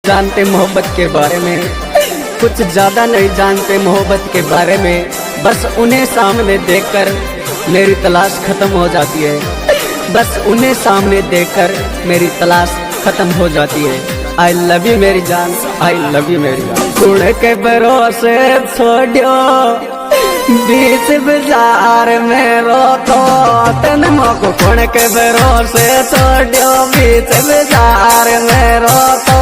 जानते मोहब्बत के बारे में, कुछ ज्यादा नहीं जानते मोहब्बत के बारे में। बस उन्हें सामने देखकर मेरी तलाश खत्म हो जाती है। बस उन्हें सामने देखकर मेरी तलाश खत्म हो जाती है। आई लव यू मेरी जान, आई लव यू मेरी जान। सुन के भरोसे छोड़ो बीच बाजार में रो तो तन मोको कुण के भरोसे छोड़ो बीच बाजार में रो तो।